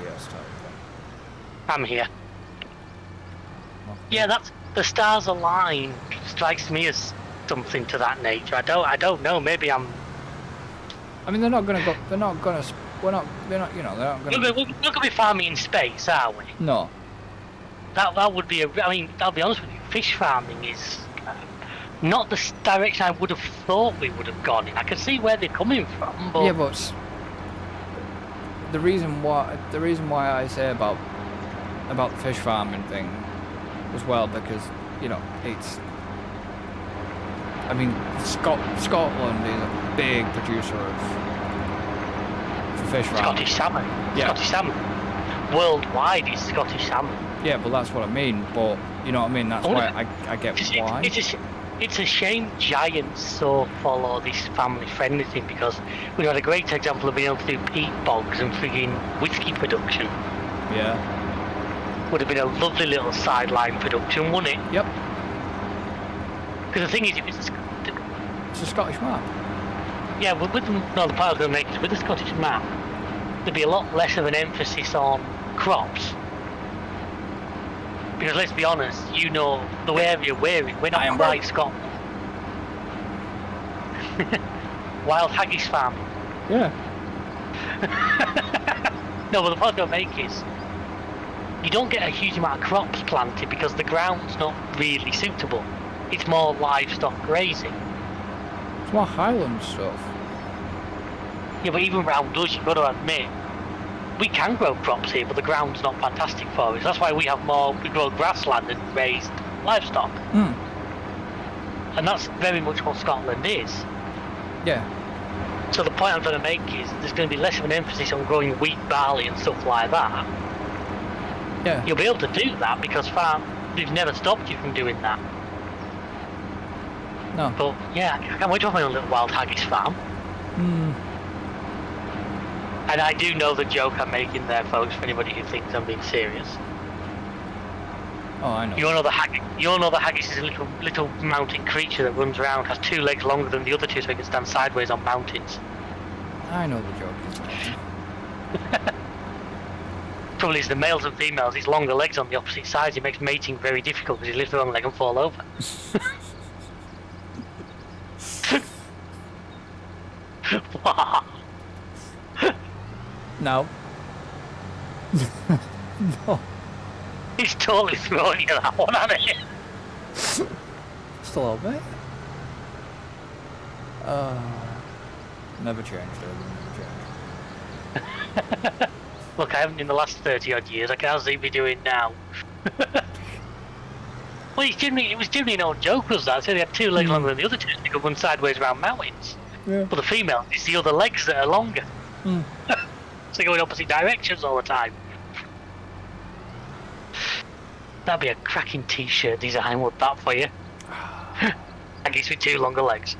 FPS type thing. I'm here. Okay. Yeah, that's the stars align. Strikes me as something to that nature. I don't know. Maybe I'm. I mean, they're not gonna go. They're not gonna. We're not. They're not. You know, they're not gonna. We're not gonna be farming in space, are we? No. That would be a. I mean, I'll be honest with you. Fish farming is not the direction I would have thought we would have gone in. I can see where they're coming from, but Yeah, but the reason why I say about the fish farming thing as well, because you know it's. I mean, Scotland is a big producer for fish farming. Scottish salmon. Yeah. Scottish salmon. Worldwide is Scottish salmon. Yeah, but that's what I mean. But you know what I mean. That's why I get why. It's a shame giants so follow this family-friendly thing, because we had a great example of being able to do peat bogs and frigging whiskey production. Yeah. Would have been a lovely little sideline production, wouldn't it? Yep. Because the thing is, if it's a Scottish map. Yeah, with the part I was going to make is with the Scottish map, there'd be a lot less of an emphasis on crops. Because let's be honest, you know, the area we're in, we're not quite Scotland. Wild haggis farming. Yeah. No, but the point I'm going to make is, you don't get a huge amount of crops planted because the ground's not really suitable. It's more livestock grazing. It's more Highland stuff. Yeah, but even round us, you've got to admit, we can grow crops here, but the ground's not fantastic for us. That's why we grow grassland and raised livestock. Mm. And that's very much what Scotland is. Yeah. So the point I'm trying to make is there's going to be less of an emphasis on growing wheat, barley and stuff like that. Yeah. You'll be able to do that because they've never stopped you from doing that. No. But yeah, I can't wait to have my own little wild haggis farm. Hmm. And I do know the joke I'm making there, folks, for anybody who thinks I'm being serious. Oh, I know. You all know the haggis is a little mountain creature that runs around, has 2 legs longer than the other 2 so he can stand sideways on mountains. I know the joke is making. Trouble is, the males and females, his longer legs on the opposite sides, it makes mating very difficult because he lifts the wrong leg and fall over. Wow. No. No. He's totally throwing you that one, hasn't he? Just a little bit. Never changed, never changed. Look, I haven't in the last 30 odd years. I can't see me doing now. Well, it was generally an old joke, was that? So they had 2 legs longer than the other 2, so they could run sideways around mountains. Yeah. But the female, it's the other legs that are longer. Mm. So they go in opposite directions all the time. That'd be a cracking t-shirt design, would that for you? I guess with 2 longer legs.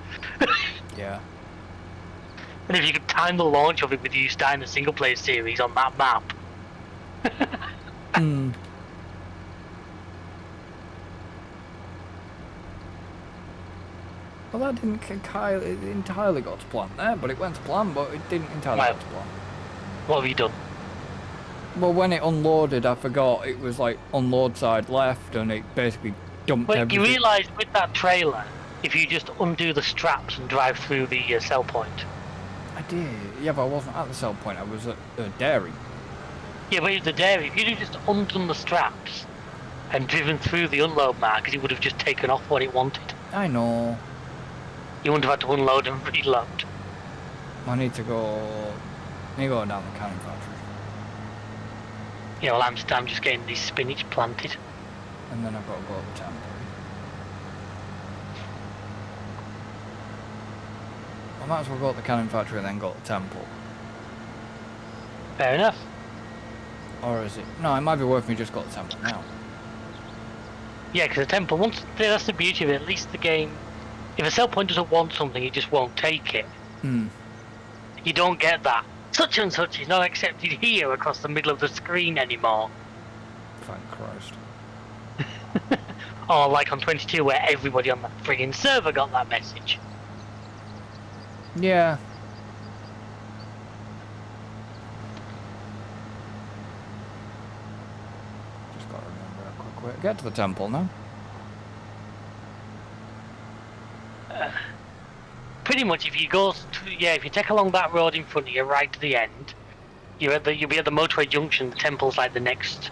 Yeah. And if you could time the launch of it with you starting the single player series on that map. Hmm. Well, that didn't entirely got to plan there, but it went to plan, but it didn't entirely go to plan. What have you done? Well, when it unloaded, I forgot it was like unload side left, and it basically dumped everything. You realise with that trailer, if you just undo the straps and drive through the sell point. I did, yeah, but I wasn't at the sell point, I was at the dairy. Yeah, but at the dairy, if you'd have just undone the straps and driven through the unload markers, it would have just taken off what it wanted. I know. You wouldn't have had to unload and reload. I need to go down the canning factory. Yeah, well, I'm just getting this spinach planted. And then I've got to go to the temple. I might as well go to the canning factory and then go to the temple. Fair enough. Or is it? No, it might be worth me just go to the temple now. Yeah, because the temple, that's the beauty of it, at least the game, if a sell point doesn't want something, it just won't take it. Hmm. You don't get that. Such and such is not accepted here across the middle of the screen anymore. Thank Christ. Or like on 22 where everybody on the friggin' server got that message. Yeah. Just got to remember a quick way to get to the temple now. Pretty much, if you if you take along that road in front of you, right to the end, you'll be at the motorway junction. The temple's like the next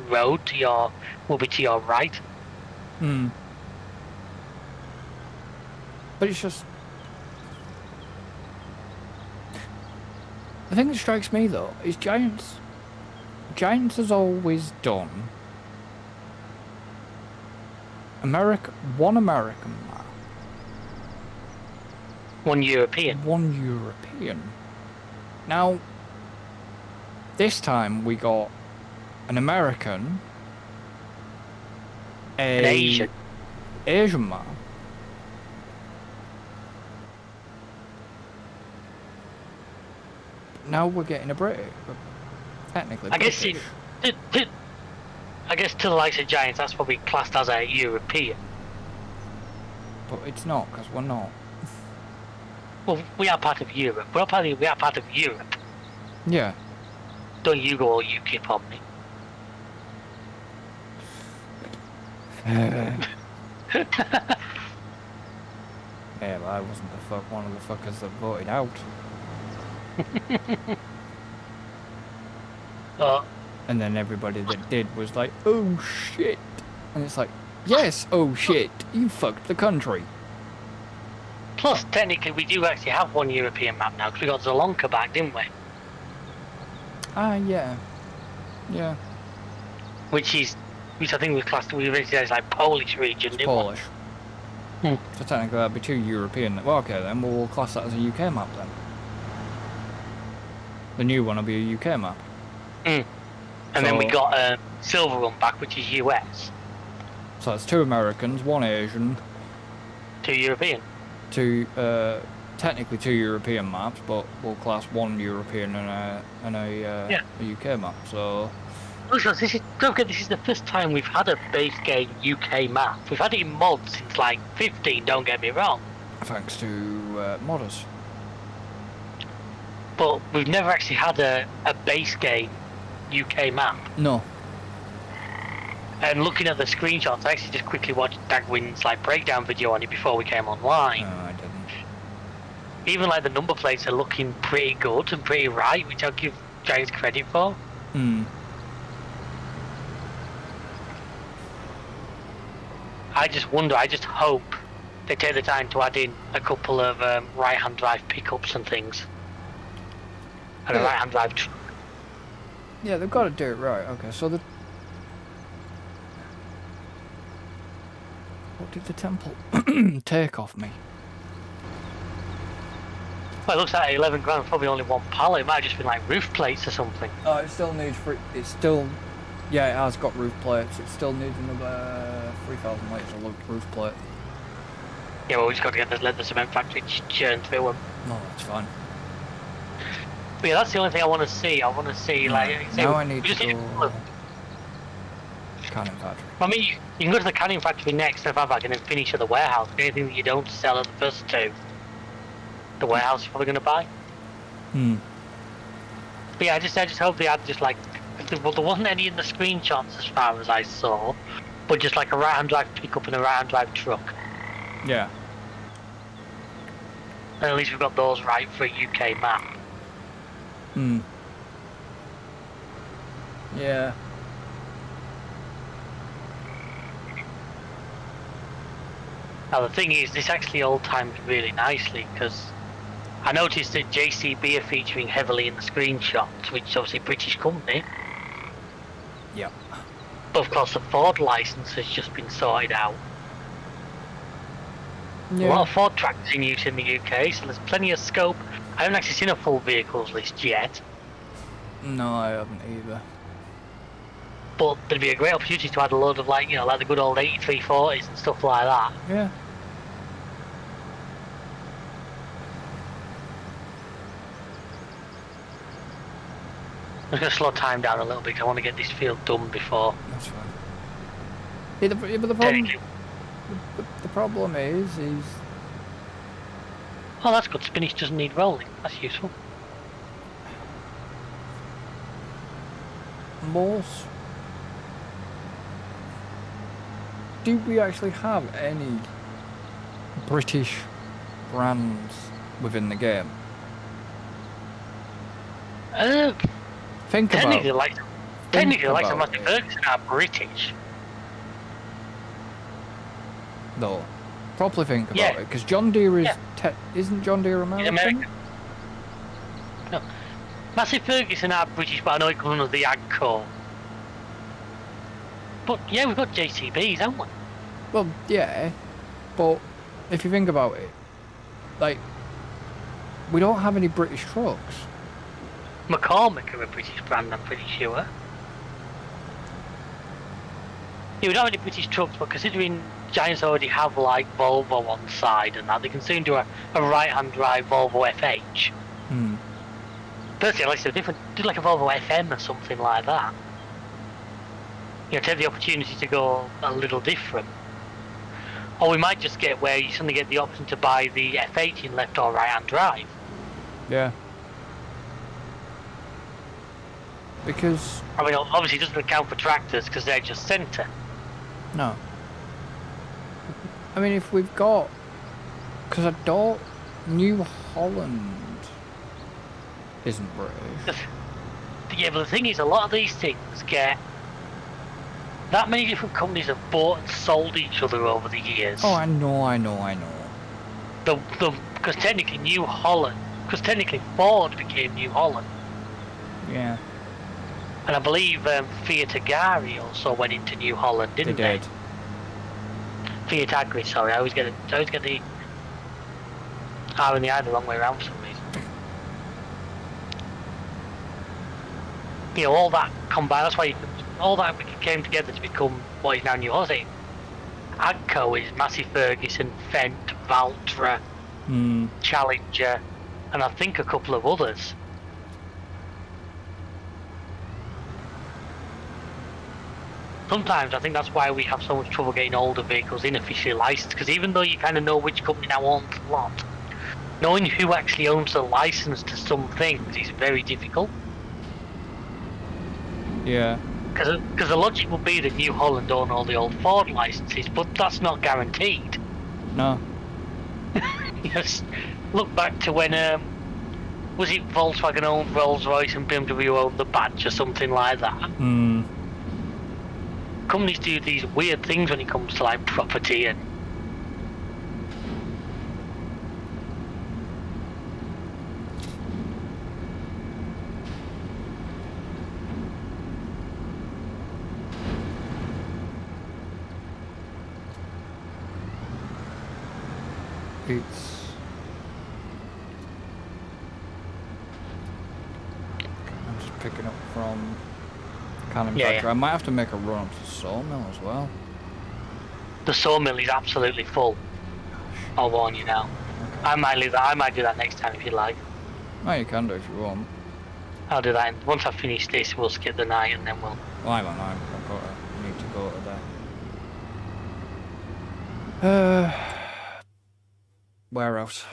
road will be to your right. Hmm. But it's just... The thing that strikes me, though, is Giants has always done one American map. One European. One European. Now, this time we got an American, An Asian map, now we're getting a British, technically British. I guess to the likes of Giants, that's probably classed as a European. But it's not, because we're not. Well, we are part of Europe. We are part of Europe. Yeah. Don't you go all UKIP on me. Yeah, but I wasn't one of the fuckers that voted out. And then everybody that did was like, oh shit. And it's like, yes, oh shit, you fucked the country. Plus, technically, we do actually have one European map now, because we got Zalonka back, didn't we? Yeah. Yeah. Which I think we raised it as like Polish region, didn't Polish. we? So technically that'd be 2 European. Well, okay then, we'll class that as a UK map then. The new one will be a UK map. And then we got Silver Run back, which is US. So it's 2 Americans, 1 Asian. 2 European. Technically 2 European maps, but we'll class 1 European and a UK map. So. Also, don't forget, this is the first time we've had a base game UK map. We've had it in mods since like 15. Don't get me wrong. Thanks to modders. But we've never actually had a base game UK map. No. And looking at the screenshots, I actually just quickly watched Dagwin's like breakdown video on it before we came online. No, I didn't. Even like the number plates are looking pretty good and pretty right, which I'll give Giants credit for. I just hope they take the time to add in a couple of right-hand drive pickups and things. And a right-hand drive truck. Yeah, they've got to do it right. Okay, so what did the temple take off me? Well, it looks like 11 grand, probably only one pallet. It might have just been like roof plates or something. Oh, it still needs yeah, it has got roof plates. It still needs another 3,000 litres of roof plate. Yeah, well, we just got to get let the cement factory churn through them. No, that's fine. But yeah, that's the only thing I want to see. I want to see, now I need to go canning factory. I mean, you can go to the canning factory next, and then finish at the warehouse. Anything that you don't sell at the first 2, the warehouse is probably going to buy. But yeah, I just hope they had just like, well, there wasn't any in the screenshots as far as I saw, but just like a right-hand drive pickup and a right-hand drive truck. Yeah. And at least we've got those right for a UK map. Yeah. Now the thing is, this actually all timed really nicely, because I noticed that JCB are featuring heavily in the screenshots, which is obviously a British company. Yeah. But of course the Ford license has just been sorted out. Yeah. A lot of Ford tractors in use in the UK, so there's plenty of scope. I haven't actually seen a full vehicles list yet. No, I haven't either. But there'd be a great opportunity to add a load of like the good old 8340s and stuff like that. Yeah. I'm just going to slow time down a little bit, 'cause I want to get this field done before. That's fine. Yeah, but the problem is oh, that's good. Spinach doesn't need rolling. That's useful. do we actually have any British brands within the game? Think technically, about like some Massey Ferguson are British. though. Properly think about Yeah. it, because John Deere is Yeah. isn't John Deere American? American. No, Massey Ferguson are British, but I know it comes under the AGCO. But yeah, we've got JCBs, haven't we? Well, yeah, but if you think about it, like, we don't have any British trucks. McCormick are a British brand, I'm pretty sure. Yeah, we don't have any British trucks, but considering Giants already have like Volvo on side and that, they can soon do a right-hand drive Volvo FH. Personally, I'd like to do like a Volvo FM or something like that. You know, take the opportunity to go a little different. Or we might just get where you suddenly get the option to buy the F8 in left or right-hand drive. Yeah. Because... I mean, obviously it doesn't account for tractors because they're just centre. No. I mean, if we've got... Because I don't... New Holland isn't British. Yeah, but the thing is, a lot of these things get... That many different companies have bought and sold each other over the years. Oh, I know. Because technically New Holland... Because technically Ford became New Holland. Yeah. And I believe Fiat Agri also went into New Holland, didn't they? Did. Fiat Agri, sorry. I always get the R and the I the wrong way around for some reason. You know, all that combined, that's why all that came together to become what is now New Holland. AGCO is Massey Ferguson, Fendt, Valtra, Challenger, and I think a couple of others. Sometimes I think that's why we have so much trouble getting older vehicles unofficially licensed, because even though you kind of know which company now owns a lot, knowing who actually owns the license to some things is very difficult. Yeah. Because the logic would be that New Holland own all the old Ford licenses, but that's not guaranteed. No. Yes. Look back to when, was it Volkswagen owned Rolls-Royce and BMW owned the badge or something like that? Companies do these weird things when it comes to like property and... It's... I'm just picking up from Cannon Factory. Yeah. I might have to make a run up to the sawmill as well. The sawmill is absolutely full. I'll warn you now. Okay. I might leave that. I might do that next time if you like. Oh, you can do if you want. I'll do that. And once I've finished this, we'll skip the night and then we'll... Well, I don't know. I need to go to there. Where else?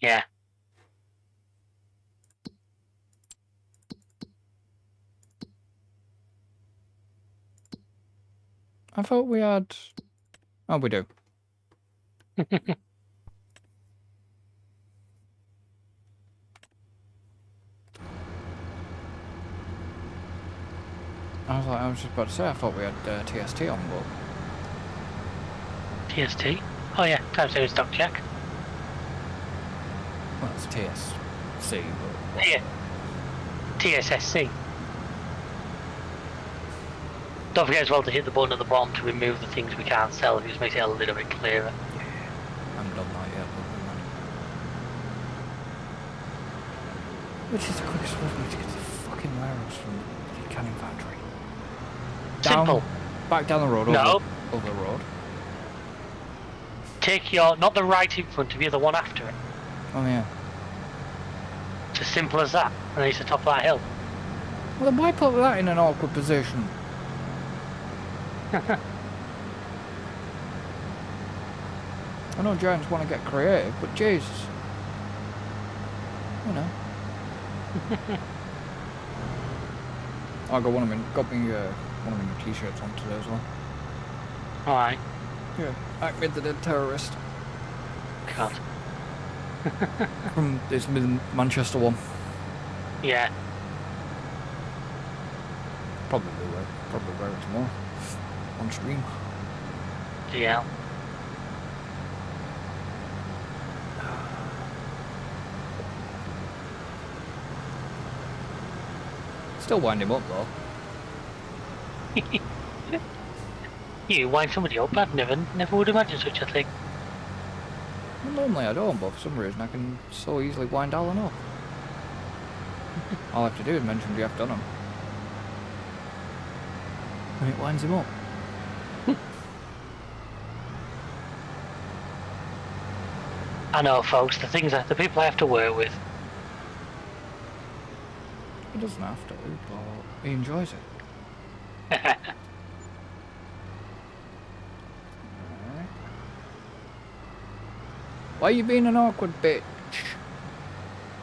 Yeah. I thought we had... Oh, we do. I was just about to say, I thought we had TST on board. TST? Oh yeah, time saving stock check. Well, it's TSC, but... Yeah. TSSC. Don't forget as well to hit the button at the bottom to remove the things we can't sell. It just makes it a little bit clearer. I haven't done that yet, but... Which is the quickest way for me to get to the fucking warehouse from the canning factory? Simple. Back down the road, No. over the road. Take not the right in front of you, the one after it. Oh yeah. It's as simple as that. And then it's the top of that hill. Well, then why put that in an awkward position? I know Giants want to get creative, but Jesus. You know. I got one of my new t-shirts on today as well. Alright. Yeah. Ahmed the Dead Terrorist. God. From this Manchester one. Yeah. Probably where it's more on stream. Yeah. Still wind him up though. You wind somebody up? I'd never would imagine such a thing. Well, normally I don't, but for some reason I can so easily wind Alan up. All I have to do is mention Jeff Dunham. And it winds him up. I know, folks, the people I have to work with. He doesn't have to, but he enjoys it. Alright. Why are you being an awkward bitch?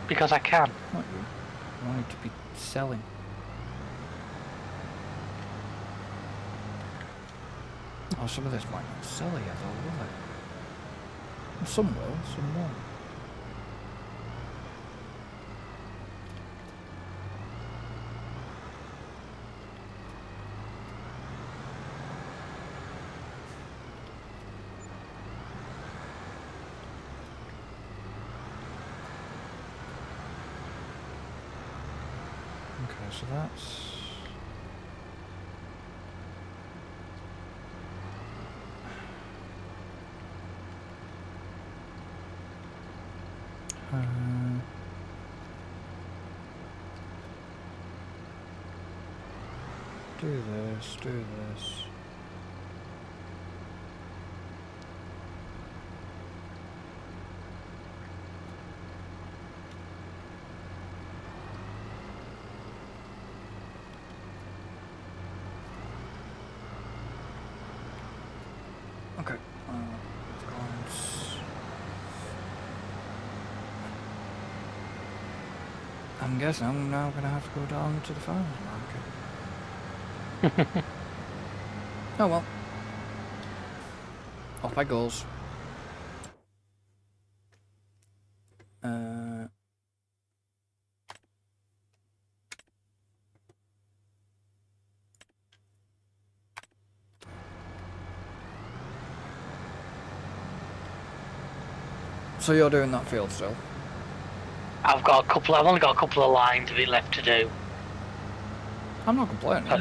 Because I can. What you? I wanted to be selling. Oh, some of this might not sell yet though, will it? Some will, some won't. Okay, so that's... do this. Okay, I'm guessing I'm now gonna have to go down to the farmer's market. Oh well. Off I goes. So you're doing that field still? I've only got a couple of lines of it left to do. I'm not complaining.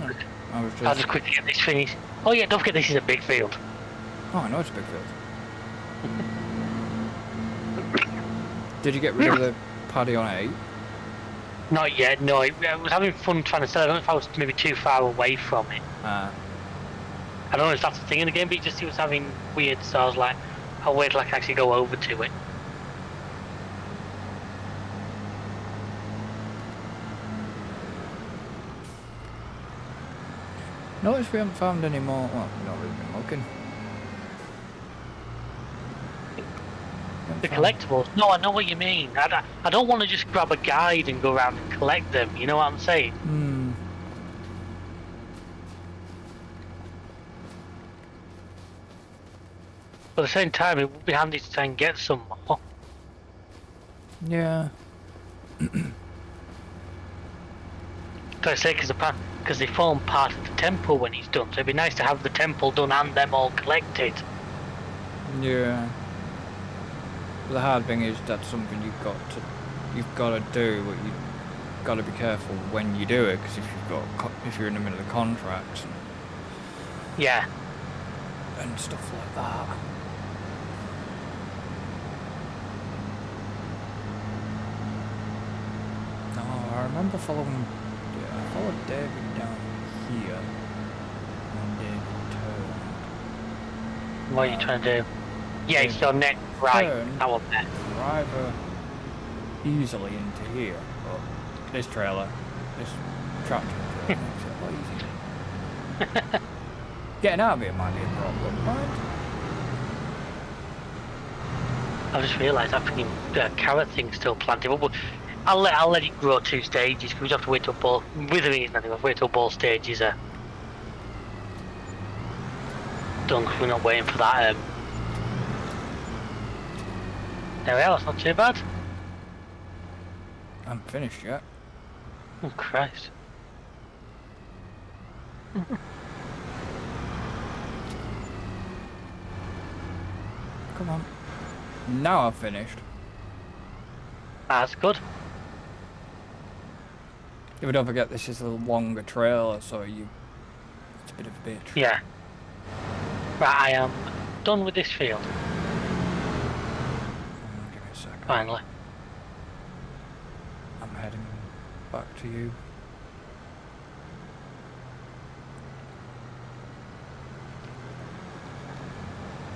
I'll just quickly get this finished. Oh yeah, don't forget this is a big field. Oh, I know it's a big field. Did you get rid of the paddy on 8? Not yet, no. I was having fun trying to sell it. I don't know if I was maybe too far away from it. I don't know if that's the thing in the game, but it was having weird, so I was like, I'll wait till I can actually go over to it. Notice we haven't found any more. Well, we've not really been looking. The collectibles? No, I know what you mean. I don't want to just grab a guide and go around and collect them, you know what I'm saying? But at the same time, it would be handy to try and get some more. Yeah. I say, because they form part of the temple when he's done, so it'd be nice to have the temple done and them all collected. Yeah. But the hard thing is that's something you've got to do, but you've got to be careful when you do it, because if you're in the middle of contracts yeah, and stuff like that. No, I remember following David down here when David turned. what are you trying to do? Yeah, it's your neck right, that one there. Driver easily into here, but this tractor trailer makes it a lot easier. Getting out of it might be a problem, right? I just realised that freaking carrot thing's still planted, but I'll let it grow 2 stages, because we have to wait till both, withering is nothing, we have to wait till both stages are. done 'cause we're not waiting for that. There we are, that's not too bad. I'm finished yet. Oh, Christ. Come on. Now I've finished. That's good. If I don't forget, this is a longer trailer, so it's a bit of a bitch. Yeah. Right, I am done with this field. Give me a second. Finally. I'm heading back to you.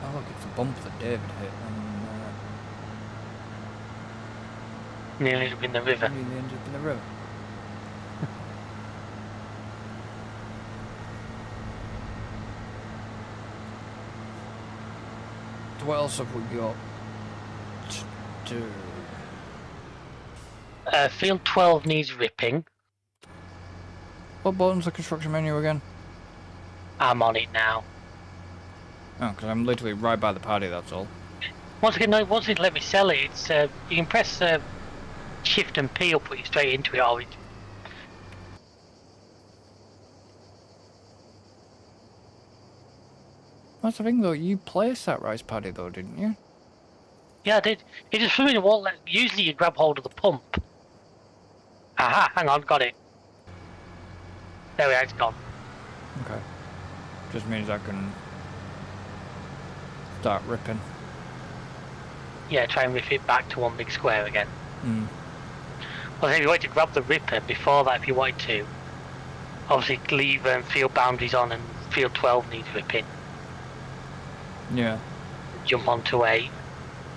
Oh look, it's a bump that David hit and Nearly up in the river. nearly ended up in the river. So what else have we got to do? Field 12 needs ripping. What button's the construction menu again? I'm on it now. Oh, because I'm literally right by the paddy, that's all. Once it let me sell it, it's you can press Shift and P will put you straight into it. Or That's the thing though, you placed that rice paddy though, didn't you? yeah, I did. It just really won't let. Usually you grab hold of the pump. Aha! Hang on, got it. There we are. It's gone. Okay. Just means I can start ripping. Yeah, try and rip it back to one big square again. Hmm. Well, if you wanted to grab the ripper before that, if you wanted to, obviously leave field boundaries on, and field 12 needs ripping. Yeah. Jump onto 8.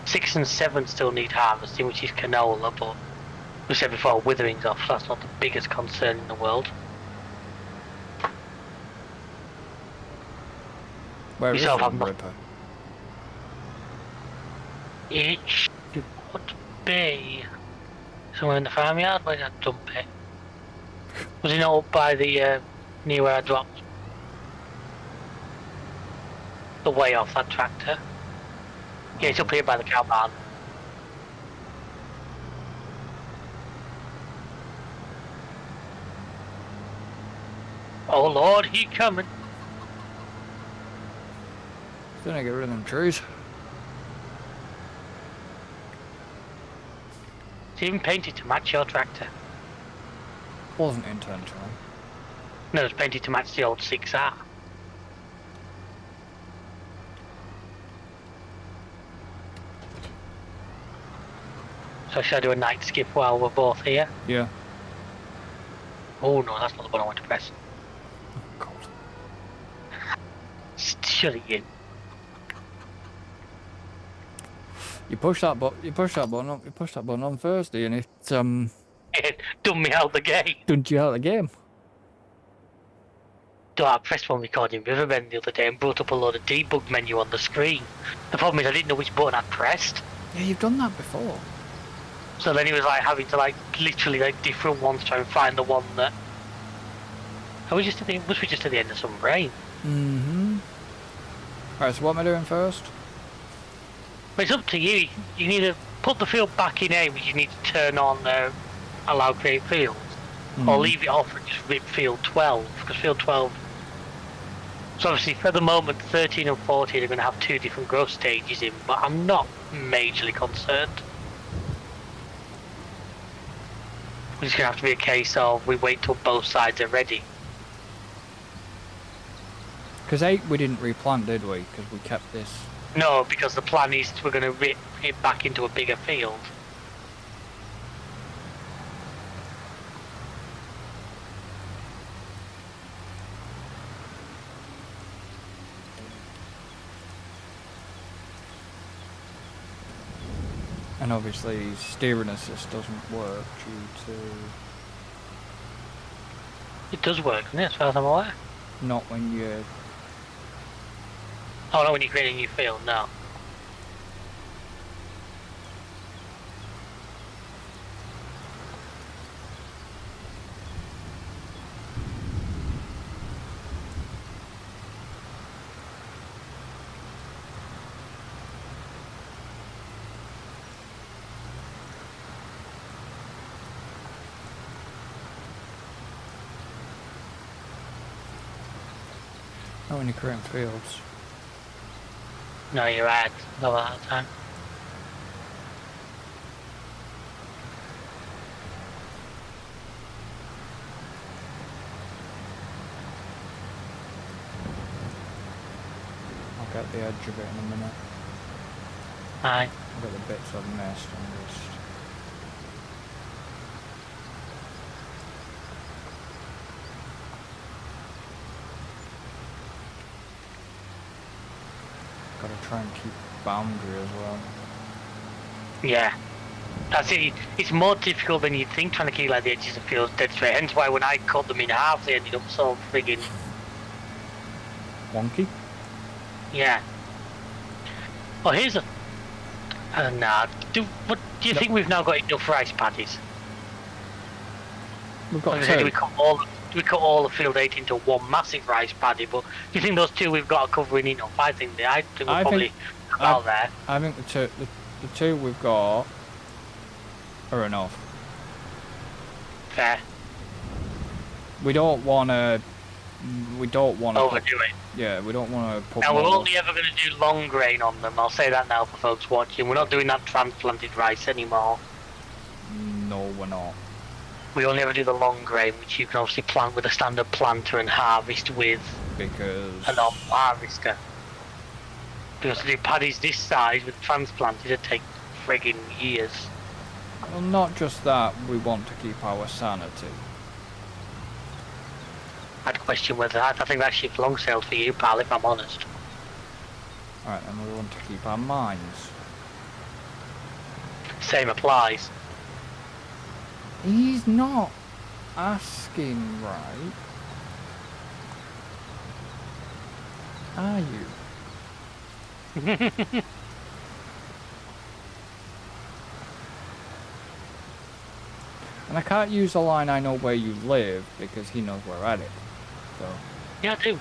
6 and 7 still need harvesting, which is canola, but we said before, withering's off, so that's not the biggest concern in the world. Where is the Yourself have ripper? It should be somewhere in the farmyard. Where did I dump it? Was it not up by the near where I dropped the way off that tractor? Yeah, it's up here by the cow barn. Oh Lord, he coming! Gonna get rid of them trees. It's even painted to match your tractor. Wasn't intentional. No, it's painted to match the old 6R. So should I do a night skip while we're both here? Yeah. Oh no, that's not the button I want to press. Cold. Shut it in. You push that button. You push that button up. You push that button on Thursday, and it Done me out the game. dumped you out of the game. I pressed one recording Riverbend the other day and brought up a load of debug menu on the screen. The problem is I didn't know which button I'd pressed. Yeah, you've done that before. So then he was like having to like literally like different ones try and find the one that. Was we just at the end of some rain? Mm-hmm. Alright, so what am I doing first? But it's up to you. You need to put the field back in A, but you need to turn on allow create fields. Or leave it off and just rip field 12, because field 12. So obviously for the moment 13 and 14 are going to have 2 different growth stages in, but I'm not majorly concerned. It's going to have to be a case of we wait till both sides are ready. Because 8 we didn't replant, did we? Because we kept this. No, because the plan is we're going to rip it back into a bigger field. And obviously steering assist doesn't work due to... It does work, doesn't it, as far as I'm aware? Not when you... Oh no, when you create a new field, no. Not when you're creating fields. No, you're right. Not at that time. I'll get the edge of it in a minute. Aye. I've got the bits I've missed and just... Gotta try and keep boundary as well. Yeah. That's it. It's more difficult than you'd think trying to keep like the edges of fields dead straight. Hence why when I cut them in half, they ended up so friggin' Wonky? yeah. Oh, here's a. Nah. Do you think we've now got enough rice paddies? We've got Like I said, two. we cut all the field 8 into one massive rice paddy, but do you think those two we've got covering enough? I think we're probably about there. I think the two we've got are enough. Fair. We don't want to Overdo it. Yeah, we don't want to put Now, we're more. only ever going to do long grain on them. I'll say that now for folks watching. We're not doing that transplanted rice anymore. No, we're not. We only ever do the long grain, which you can obviously plant with a standard planter and harvest with Because a normal harvester. Because to do paddies this size with transplanted, it'd take friggin' years. well, not just that, we want to keep our sanity. I'd question whether I think that ship's long sailed for you, pal, if I'm honest. Alright, and we want to keep our minds. Same applies. He's not asking right. Are you? And I can't use the line "I know where you live" because he knows we're at it. So Yeah, I do.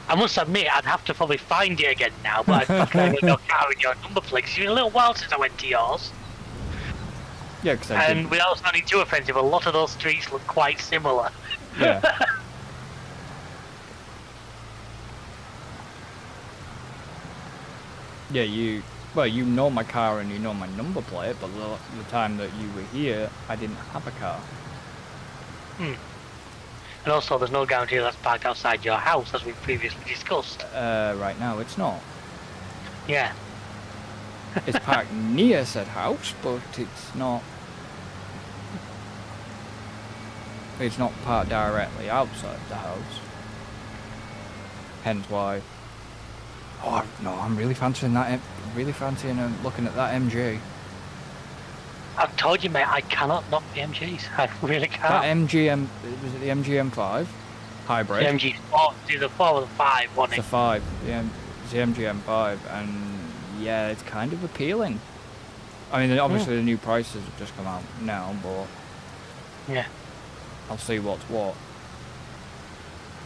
I must admit, I'd have to probably find it again now, but I'd fucking go carrying your number plate. 'Cause it's been a little while since I went to yours. yeah, because And without sounding too offensive, a lot of those streets look quite similar. yeah. Yeah, you know my car and you know my number plate, but the time that you were here, I didn't have a car. And also, there's no guarantee that's parked outside your house, as we've previously discussed. Right now it's not. Yeah. It's parked near said house, but it's not. It's not parked directly outside the house. Hence why. Oh no, I'm really fancying that. Really fancying looking at that MG. I've told you, mate, I cannot knock the MGs. I really That can't. MGM was it the MGM5 hybrid? The MG4, it's either 4 or 5, wasn't It's it? a 5. It's the MGM5, and yeah, it's kind of appealing. I mean, obviously the new prices have just come out now, but Yeah. I'll see what's what.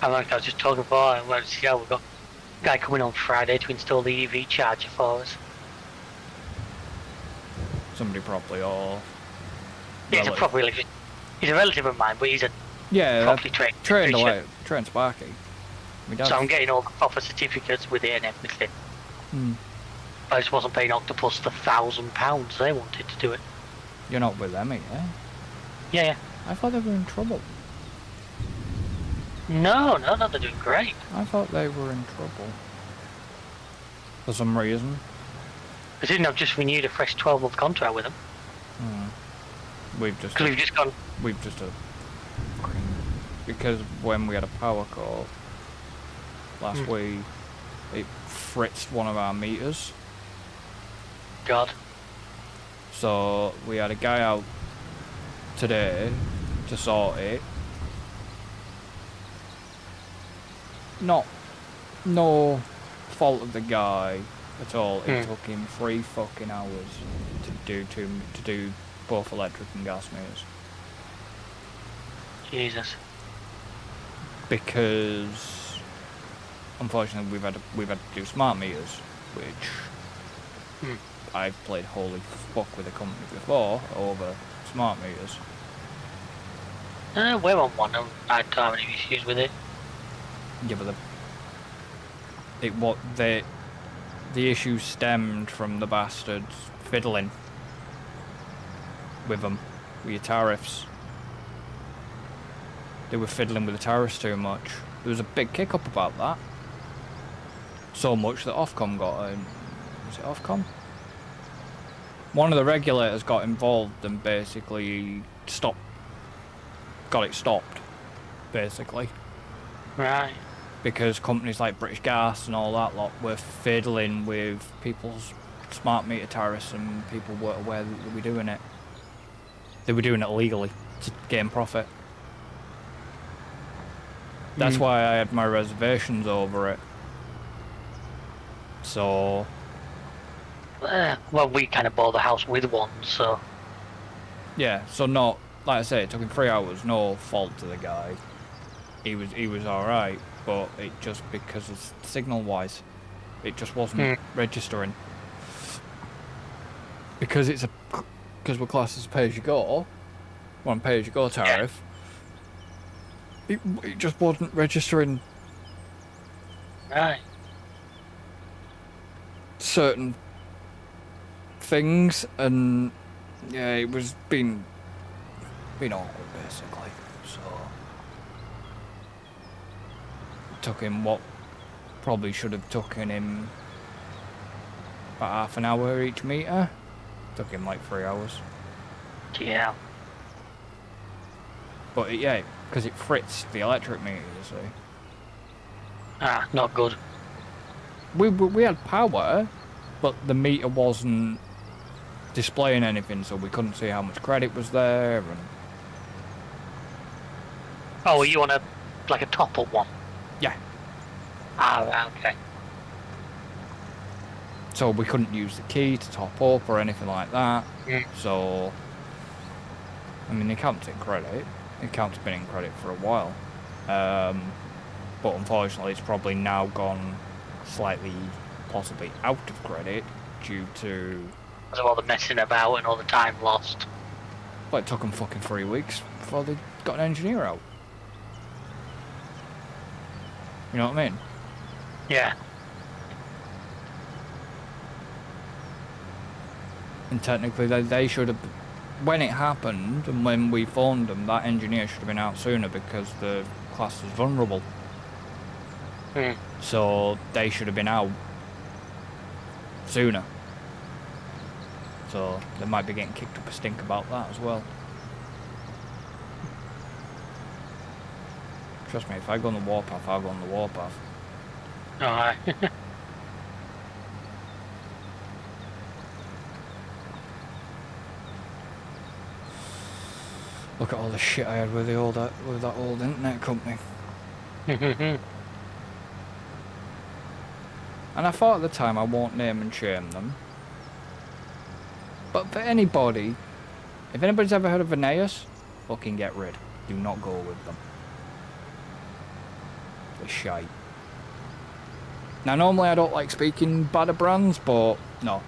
And like I was just talking before, well, yeah, we've got a guy coming on Friday to install the EV charger for us. Somebody probably or. He's a proper relative. He's a relative of mine, but he's a properly trained electrician. Trained Sparky. My dad. So I'm getting all the proper certificates with it and everything. I just wasn't paying Octopus the £1,000 they wanted to do it. You're not with them, are you? Yeah. I thought they were in trouble. No, they're doing great. I thought they were in trouble. For some reason. I didn't have just renewed a fresh 12-month contract with them. We've just. Because we've just gone. We've just because when we had a power call last week, it fritzed one of our meters. God. So we had a guy out today to sort it. No fault of the guy at all. It took him 3 fucking hours to do both electric and gas meters. Jesus. Because unfortunately we've had to do smart meters, which I've played holy fuck with a company before over smart meters. We're on one. I don't have any issues with it. Yeah, but the issue stemmed from the bastards fiddling with them, with your tariffs. They were fiddling with the tariffs too much. There was a big kick-up about that. So much that Ofcom got in. Was it Ofcom? One of the regulators got involved and basically got it stopped, basically. Right. Because companies like British Gas and all that lot were fiddling with people's smart meter tariffs and people weren't aware that they were doing it. They were doing it illegally to gain profit. That's why I had my reservations over it. So... well, we kind of bought the house with one, so... Yeah, so not... Like I say, it took him 3 hours, no fault to the guy. He was alright, but it just because of signal-wise, it just wasn't registering. Because we're classed as pay-as-you-go, one pay-as-you-go tariff, it just wasn't registering Right. certain things, and yeah, it was being awkward basically. So it took him what probably should have taken him about half an hour each meter. Took him like 3 hours. Yeah. But yeah, because it fritzed the electric meter, you see. Ah, not good. We had power, but the meter wasn't displaying anything, so we couldn't see how much credit was there. And Oh, you want like a top-up one? yeah, Ah, right, okay. so we couldn't use the key to top up or anything like that. So, I mean, the account's in credit. The account's been in credit for a while. But unfortunately, it's probably now gone slightly, possibly out of credit due to... Because of all the messing about and all the time lost. Well, it took them fucking 3 weeks before they got an engineer out. You know what I mean? Yeah. And technically, they should have... When it happened, and when we phoned them, that engineer should have been out sooner because the class was vulnerable. So they should have been out sooner. So they might be getting kicked up a stink about that as well. Trust me, if I go on the warpath, I'll go on the warpath. Alright. Look at all the shit I had with that old internet company. And I thought at the time I won't name and shame them. But for anybody, if anybody's ever heard of Aeneas, fucking get rid. Do not go with them. They're shite. Now normally I don't like speaking bad of brands, but no.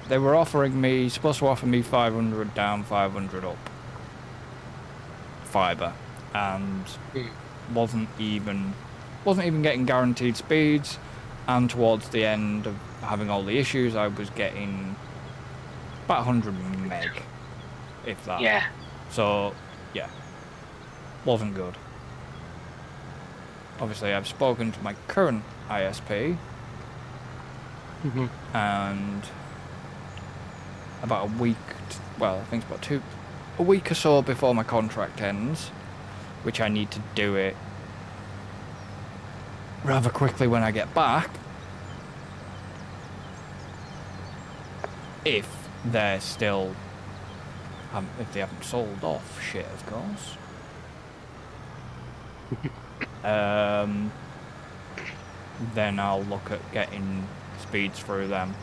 They were supposed to offer me 500 down, 500 up. Fibre. And wasn't even getting guaranteed speeds. And towards the end of having all the issues, I was getting about 100 meg, if that. Yeah. So, yeah, wasn't good. Obviously, I've spoken to my current ISP, and about a week, well, I think it's about a week or so before my contract ends, which I need to do it rather quickly when I get back. If they're still, if they haven't sold off shit, of course. Then I'll look at getting speeds through them.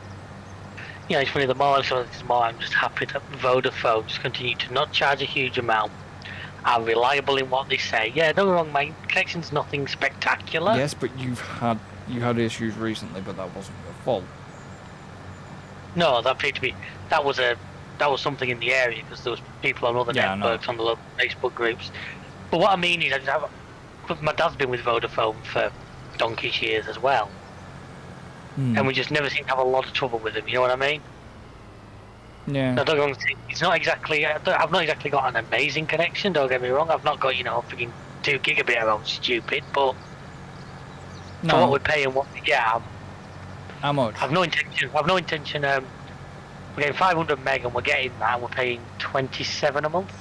Yeah, it's funny, the more I saw this, the more I'm just happy that Vodafone just continue to not charge a huge amount, are reliable in what they say. Yeah, don't get me wrong, my connection's nothing spectacular. Yes, but you had issues recently, but that wasn't your fault. No, that appeared to be, that was a that was something in the area because there was people on other Yeah, I know. networks on the local Facebook groups. But what I mean is, my dad's been with Vodafone for donkey's years as well, and we just never seem to have a lot of trouble with him. You know what I mean? Yeah. Now, don't get me wrong, it's not exactly. I've not exactly got an amazing connection. Don't get me wrong. I've not got freaking 2 gigabit or stupid, but No. for what we're paying, How much? I've no intention. We're getting 500 meg, and we're getting that. And we're paying 27 a month.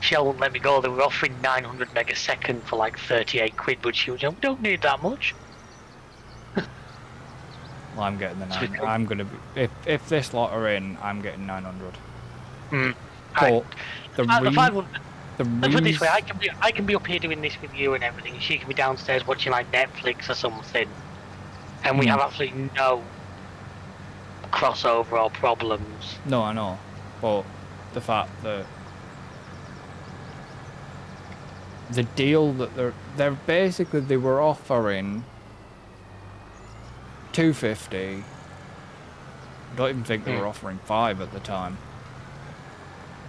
Shell won't let me go. They were offering 900 meg a second for like 38 quid, but she was like, we don't need that much. Well, I'm getting the 9. I'm gonna be if this lot are in, I'm getting 900. But the 500. The Let's put it this way: I can be up here doing this with you and everything. She can be downstairs watching like Netflix or something, and we have absolutely no crossover or problems. No, I know, but the fact that the deal that they're basically they were offering 250. I don't even think they were offering 5 at the time,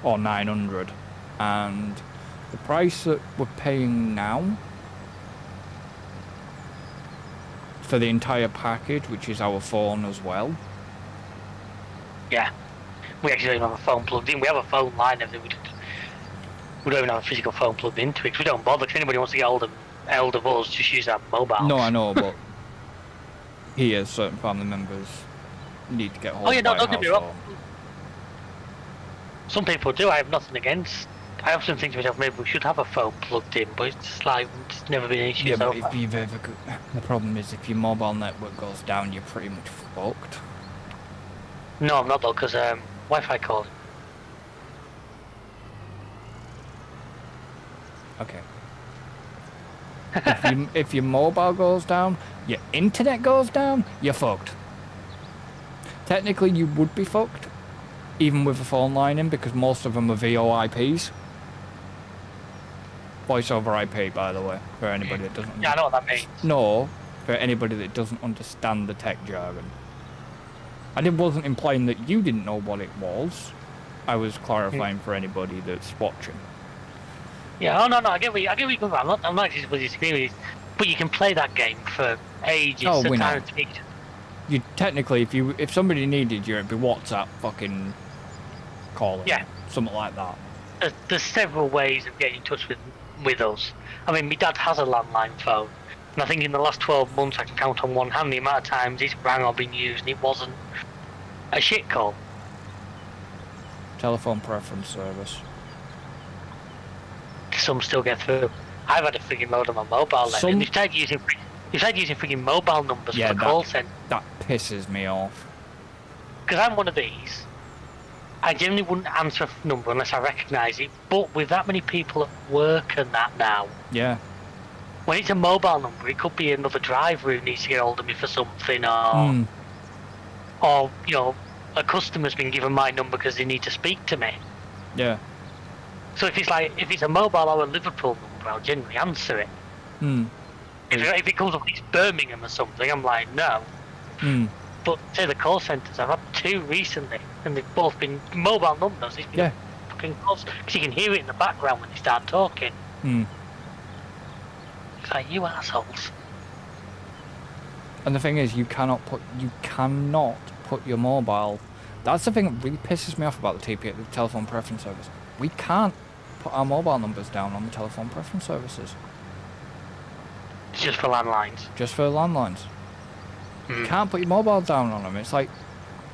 or 900, and the price that we're paying now for the entire package, which is our phone as well. Yeah, we actually don't have a phone plugged in. We have a phone line, everything. We don't even have a physical phone plugged into it because we don't bother. If anybody wants to get hold of us, just use our mobile. No, I know, but here certain family members need to get hold of don't get me wrong. Some people do. I have nothing against. I often think to myself, maybe we should have a phone plugged in, but it's just like it's never been an issue. Yeah, so but if you've ever the problem is if your mobile network goes down, you're pretty much fucked. No, I'm not though, because Wi-Fi calls. Okay. if your mobile goes down, your internet goes down, you're fucked. Technically, you would be fucked, even with a phone line in, because most of them are VoIPs. Voice over IP, by the way, for anybody that doesn't. Yeah, I know what that means. No, for anybody that doesn't understand the tech jargon. And it wasn't implying that you didn't know what it was. I was clarifying for anybody that's watching. Yeah, no, I get where you're coming from. I'm not disagreeing with you, but you can play that game for ages. Oh, we know. You technically, if somebody needed you, it'd be WhatsApp fucking calling. Yeah, something like that. There's several ways of getting in touch with us. I mean, my dad has a landline phone, and I think in the last 12 months I can count on one hand the amount of times it's rang or been used, and it wasn't a shit call. Telephone preference service. Some still get through. I've had a freaking load on my mobile then. And you've tried using freaking mobile numbers for the call centre. That pisses me off. Because I'm one of these. I generally wouldn't answer a number unless I recognise it. But with that many people at work and that now. Yeah. When it's a mobile number, it could be another driver who needs to get hold of me for something, or a customer's been given my number because they need to speak to me. Yeah. So if it's a mobile or a Liverpool number, I'll generally answer it. If it comes up, it's Birmingham or something, I'm like, no. But say the call centres, I've had 2 recently, and they've both been mobile numbers. It's been fucking calls, because you can hear it in the background when they start talking. It's like, you assholes. And the thing is, you cannot put your mobile. That's the thing that really pisses me off about the TP, the telephone preference service. We can't put our mobile numbers down on the telephone preference services. Just for landlines. Just for landlines. You can't put your mobile down on them. It's like,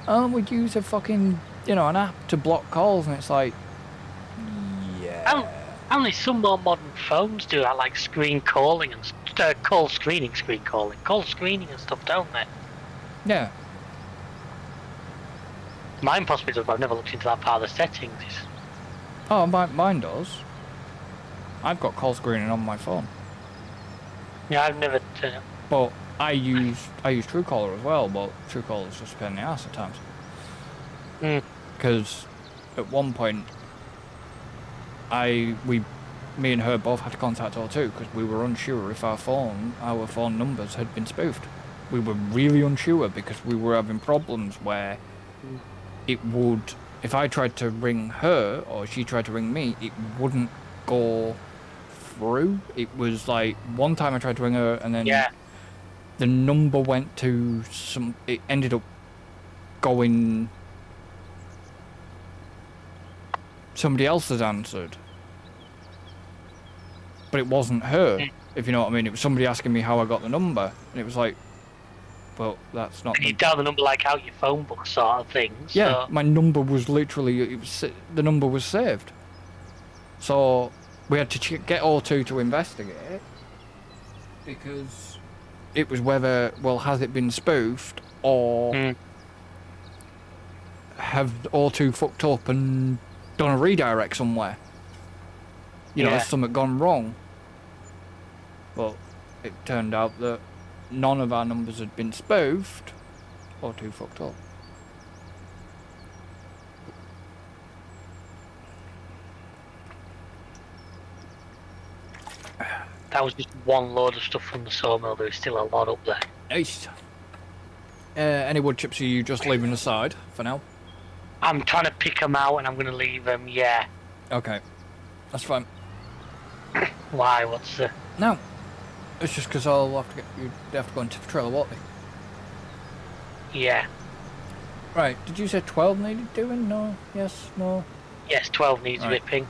we'd use a fucking, an app to block calls, and it's like, yeah. Only some more modern phones do that, like screen calling and call screening and stuff, don't they? Yeah. Mine possibly does, but I've never looked into that part of the settings. Oh, mine does. I've got call screening on my phone. Yeah, I've never done it. But I use Truecaller as well, but Truecaller's just a pain in the ass at times. Because at one point, me and her both had to contact O2 because we were unsure if our phone numbers had been spoofed. we were really unsure because we were having problems where it would, if I tried to ring her or she tried to ring me, it wouldn't go through. It was like one time I tried to ring her and then the number went to it ended up going, somebody else has answered, but it wasn't her, if you know what I mean. It was somebody asking me how I got the number, and it was like, well, that's not. You dial the number like out your phone book sort of thing. Yeah, my number was literally, the number was saved. So we had to get O2 to investigate, because it was whether, well, has it been spoofed, or have O2 fucked up and done a redirect somewhere? You know, has something gone wrong? Well, it turned out that none of our numbers had been spoofed, O2 fucked up. That was just one load of stuff from the sawmill. There's still a lot up there. Nice. Any wood chips are you just leaving aside for now? I'm trying to pick them out and I'm going to leave them, yeah. Okay. That's fine. Why? What's the... No. It's just because I'll have to you'd have to go into the trailer, won't you? Yeah. Right, did you say 12 needed doing? No? Yes? No? Yes, 12 needs ripping.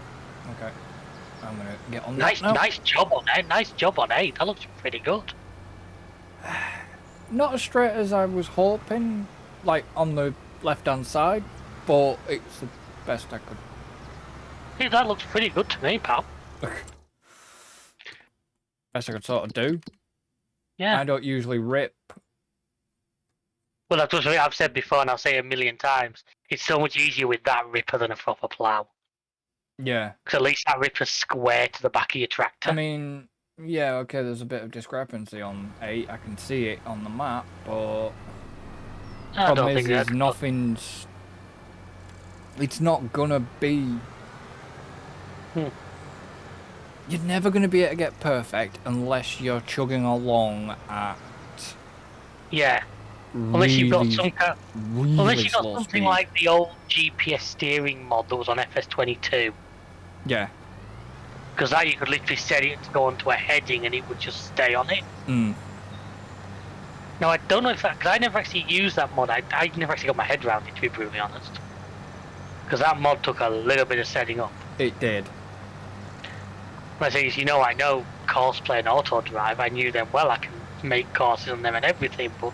Okay. I'm going to get on that now. Nice job on 8. Nice job on 8. That looks pretty good. Not as straight as I was hoping, like on the left-hand side, but it's the best I could. Yeah, that looks pretty good to me, pal. Best I could sort of do. Yeah. I don't usually rip. Well, that's what I've said before, and I'll say it a million times. It's so much easier with that ripper than a proper plough. Yeah. Because at least that ripper's square to the back of your tractor. I mean, yeah, okay, there's a bit of discrepancy on 8. I can see it on the map, but I don't think there's nothing's... It's not gonna be... You're never gonna be able to get perfect unless you're chugging along at... Yeah. Unless you've got some kind of, unless you've got something like the old GPS steering mod that was on FS22. Yeah. Because that you could literally set it to go onto a heading and it would just stay on it. Now I don't know if that, because I never actually used that mod. I never actually got my head around it, to be brutally honest. Because that mod took a little bit of setting up. It did. When I say, you know, I know Courseplay and Auto Drive. I knew them well. I can make courses on them and everything, but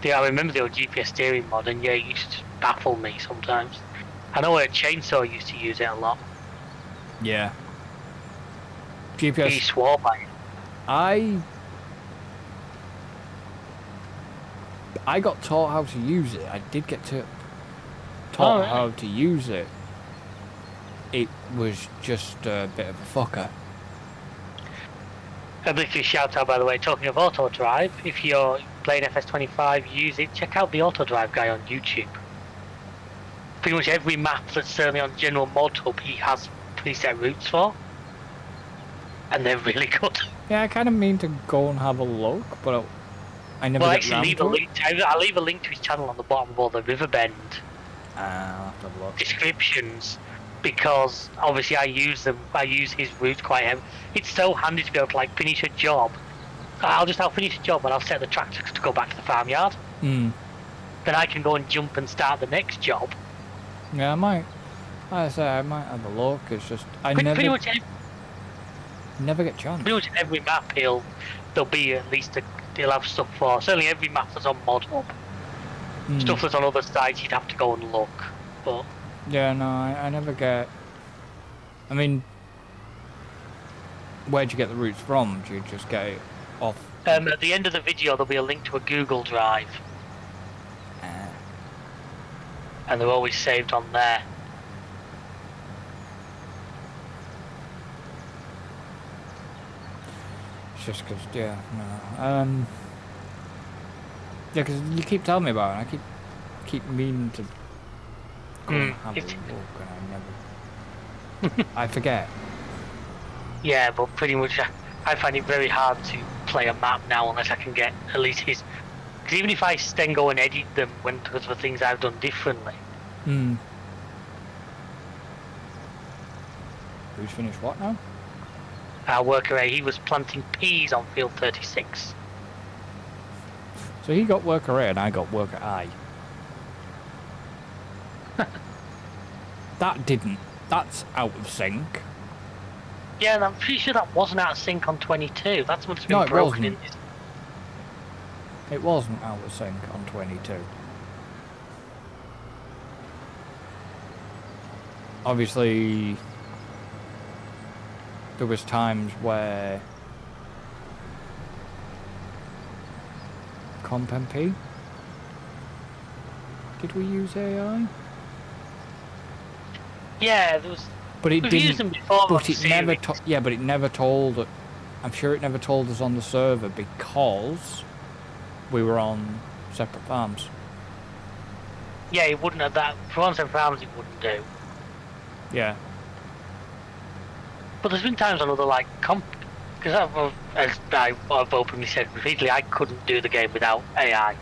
I remember the old GPS steering mod, and yeah, it used to baffle me sometimes. I know Chainsaw used to use it a lot. Yeah. GPS. He swore by it. I got taught how to use it. I did get taught how to use it. It was just a bit of a fucker. A big shout out, by the way, talking of Auto Drive, if you're playing FS25, use it, check out the Auto Drive guy on YouTube. Pretty much every map that's certainly on General Mod Hub, he has preset routes for. And they're really good. Yeah, I kind of mean to go and have a look, but I never get around to it. I'll leave a link to his channel on the bottom of all the Riverbend I'll have to have a look. descriptions. Because obviously I use his routes quite heavy. It's so handy to be able to like finish a job. I'll finish a job and I'll set the tractor to go back to the farmyard. Then I can go and jump and start the next job. Yeah, I might. Like I say, I might have a look. It's just Pretty much never get chance. Pretty much every map there'll be at least he'll have stuff for. Certainly every map that's on Mod Hub. Stuff that's on other sites you'd have to go and look. But yeah, no, I never get... I mean, where'd you get the routes from? Do you just get it off? At the end of the video there'll be a link to a Google Drive. And they're always saved on there. It's just because, yeah, no. Yeah, because you keep telling me about it, and I keep meaning to go and have a look, and I never... I forget. Yeah, but pretty much I find it very hard to play a map now unless I can get at least his... Because even if I then go and edit them because of the things I've done differently. Who's finished what now? Our worker A, he was planting peas on field 36. So he got worker A and I got worker I. That didn't. That's out of sync. Yeah, and I'm pretty sure that wasn't out of sync on 22. That's what's been broken in this. It wasn't out of sync on 22. Obviously, there was times where Comp MP. Did we use AI? Yeah, there was. But it We've didn't. used them before. But it never. Yeah, but it never told. I'm sure it never told us on the server because we were on separate farms. Yeah, it wouldn't have that. For on separate farms, it wouldn't do. Yeah. But there's been times on other like comp, because I've openly said repeatedly, I couldn't do the game without AI.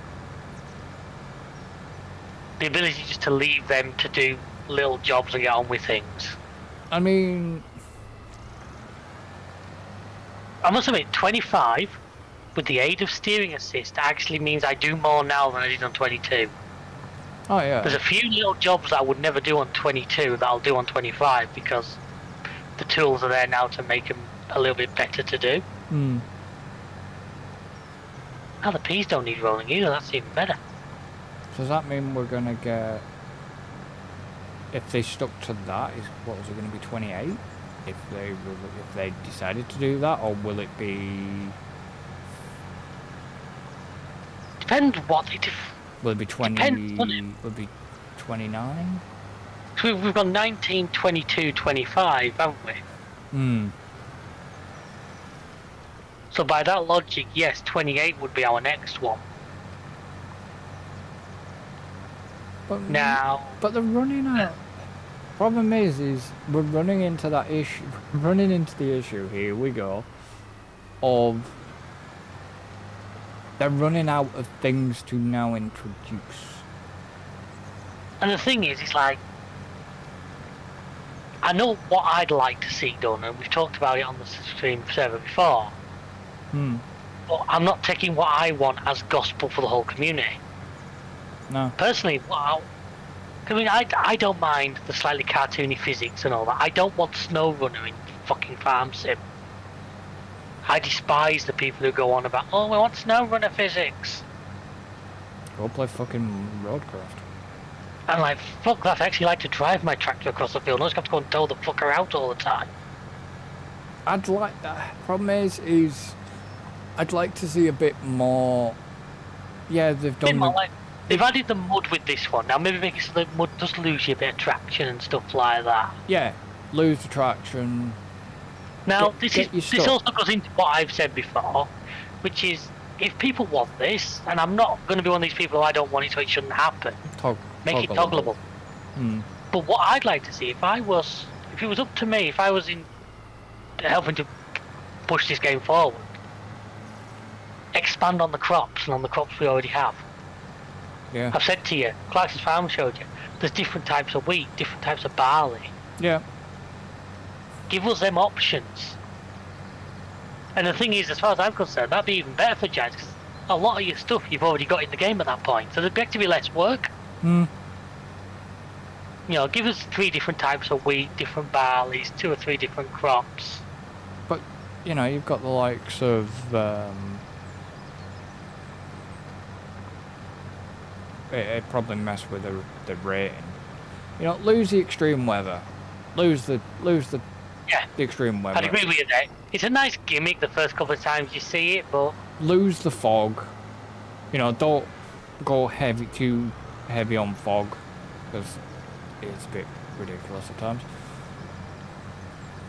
The ability just to leave them to do little jobs and get on with things. I mean, I must admit, 25 with the aid of steering assist actually means I do more now than I did on 22. oh yeah. There's a few little jobs that I would never do on 22 that I'll do on 25 because the tools are there now to make them a little bit better to do. Now the peas don't need rolling either, that's even better. So does that mean we're gonna get, if they stuck to that, what was it going to be, 28? If they decided to do that, or will it be? Depends what they do. Will it be 20? Depends, will it be 29? So we've got 19, 22, 25, haven't we? So by that logic, yes, 28 would be our next one. But now, but they're running out. Problem is we're running into that issue. Running into the issue. Here we go. Of they're running out of things to now introduce. and the thing is, it's like, I know what I'd like to see done, and we've talked about it on the stream server before. But I'm not taking what I want as gospel for the whole community. No. Personally, I mean, I don't mind the slightly cartoony physics and all that. I don't want SnowRunner in fucking Farm Sim. I despise the people who go on about, oh, we want SnowRunner physics. Go play fucking Roadcraft. I'm like, fuck that, I actually like to drive my tractor across the field. I just have to go and tow the fucker out all the time. I'd like that. Problem is I'd like to see a bit more. Yeah, they've done. They've added the mud with this one. Now maybe make it so the mud does lose you a bit of traction and stuff like that. Yeah, lose the traction. Now this also goes into what I've said before, which is if people want this, and I'm not going to be one of these people who I don't want it so it shouldn't happen. Make it toggleable. But what I'd like to see, if it was up to me, if I was in helping to push this game forward, expand on the crops and on the crops we already have. Yeah. I've said to you, Clarkson's Farm showed you, there's different types of wheat, different types of barley. Yeah. Give us them options. And the thing is, as far as I'm concerned, that'd be even better for Giants, because a lot of your stuff you've already got in the game at that point, so there'd be to be less work. You know, give us 3 different types of wheat, different barleys, 2 or 3 different crops. But, you know, you've got the likes of... It'd probably mess with the rating. You know, lose the extreme weather. Lose the extreme weather. I'd agree with you there. It's a nice gimmick the first couple of times you see it, but... Lose the fog. You know, don't go too heavy on fog, because it's a bit ridiculous at times.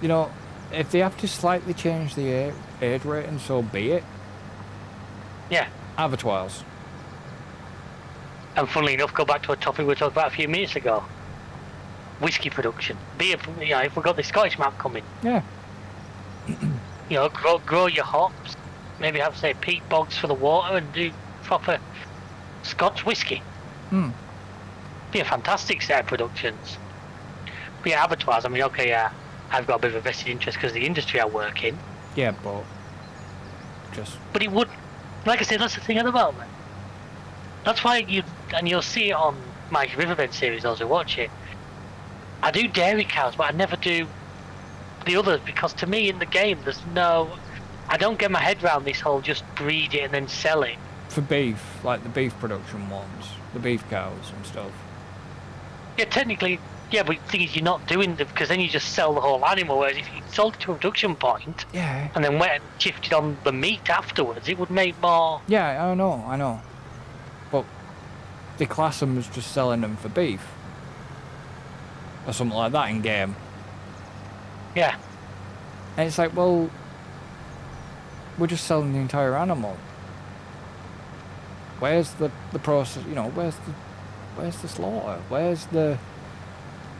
You know, if they have to slightly change the age rating, so be it. Yeah. Abattoirs. And funnily enough, go back to a topic we were talking about a few minutes ago. Whiskey production. If we've got the Scottish map coming. Yeah. You know, grow your hops. Maybe have, say, peat bogs for the water and do proper Scotch whiskey. Be a fantastic set of productions. But yeah, abattoirs, I mean, okay, yeah, I've got a bit of a vested interest because of the industry I work in. Yeah, but it would, like I said, that's the thing at the moment. That's why you'll see it on my Riverbend series, those who watch it. I do dairy cows, but I never do the others, because to me in the game I don't get my head around this whole just breed it and then sell it. For beef, like the beef production ones, the beef cows and stuff. Yeah, technically, yeah, but the thing is, you're not doing them, because then you just sell the whole animal, whereas if you sold it to a production point, yeah, and then went and shifted on the meat afterwards, it would make more... Yeah, I know. But they class them as just selling them for beef. Or something like that in game. Yeah. And it's like, well, we're just selling the entire animal. Where's the process, you know, where's the slaughter? Where's the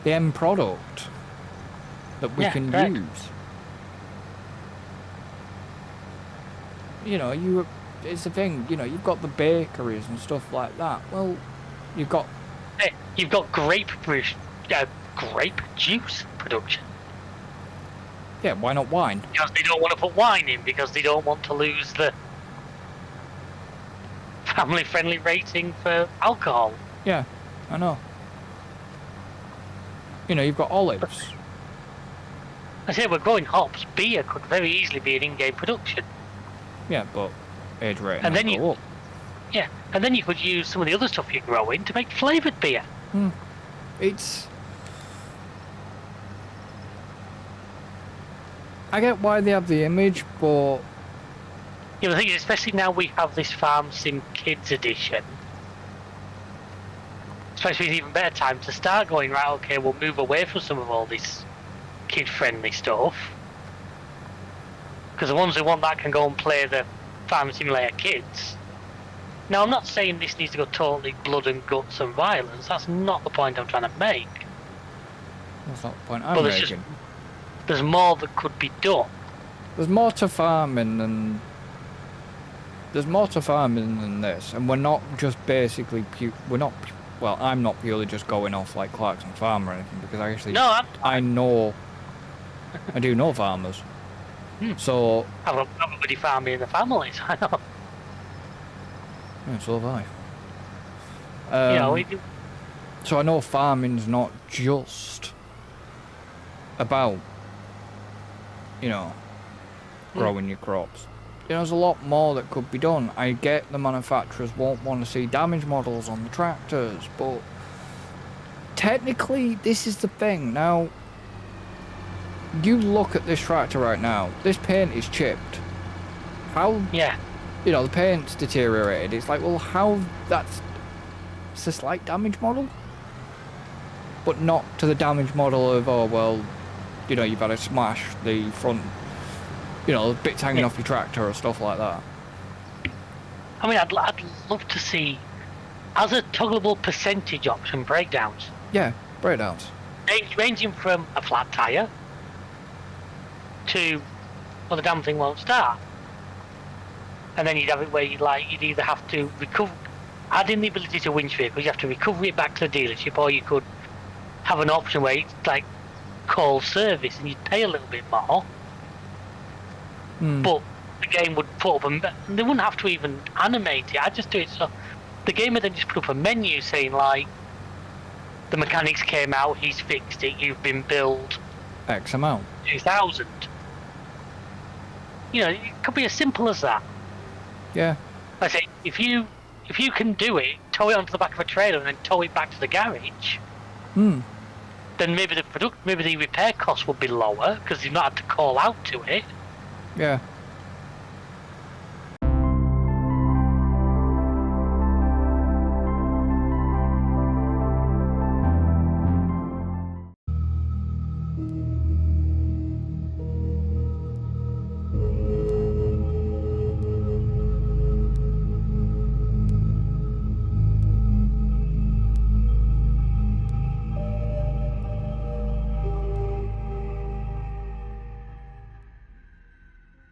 end product that we can use? You know, it's the thing, you know, you've got the bakeries and stuff like that. Well, you've got grape juice production. Yeah, why not wine? Because they don't want to put wine in, because they don't want to lose the family-friendly rating for alcohol. Yeah, I know. You know, you've got olives. I say we're growing hops. Beer could very easily be an in-game production. Yeah, but age rating and then will go up. Yeah, and then you could use some of the other stuff you're growing to make flavoured beer. I get why they have the image, but... Yeah, the thing is, especially now we have this Farm Sim Kids edition, especially it's even better time to start going, right, okay, we'll move away from some of all this kid-friendly stuff. Because the ones who want that can go and play the Farm Simulator Kids. Now, I'm not saying this needs to go totally blood and guts and violence. That's not the point I'm trying to make. That's not the point I'm making. There's more that could be done. There's more to farming than... There's more to farming than this, and we're not just basically... Well, I'm not purely just going off like Clarkson Farm or anything, because I actually... No, I know... I do know farmers. So... I've got everybody farming in the families, I know. Yeah, so have I. So I know farming's not just about, you know, growing your crops. There's a lot more that could be done. I get the manufacturers won't want to see damage models on the tractors, but technically this is the thing. Now, you look at this tractor right now, this paint is chipped. How... Yeah. You know, the paint's deteriorated. It's like, well, how... It's a slight damage model? But not to the damage model of, oh, well, you know, you've had to smash the front... You know, bits hanging off your tractor or stuff like that. I mean, I'd love to see, as a toggleable percentage option, breakdowns. Yeah, breakdowns. Ranging from a flat tyre to, well, the damn thing won't start. And then you'd have it where you'd either have to recover, add in the ability to winch vehicles, you have to recover it back to the dealership, or you could have an option where it's like call service and you'd pay a little bit more. But the game would put up they wouldn't have to even animate it. I'd just do it so the game would then just put up a menu saying like, the mechanics came out, he's fixed it, you've been billed X amount. 2,000. You know, it could be as simple as that. Yeah. I say, if you can do it, tow it onto the back of a trailer and then tow it back to the garage, then maybe the repair costs would be lower because you've not had to call out to it. Yeah.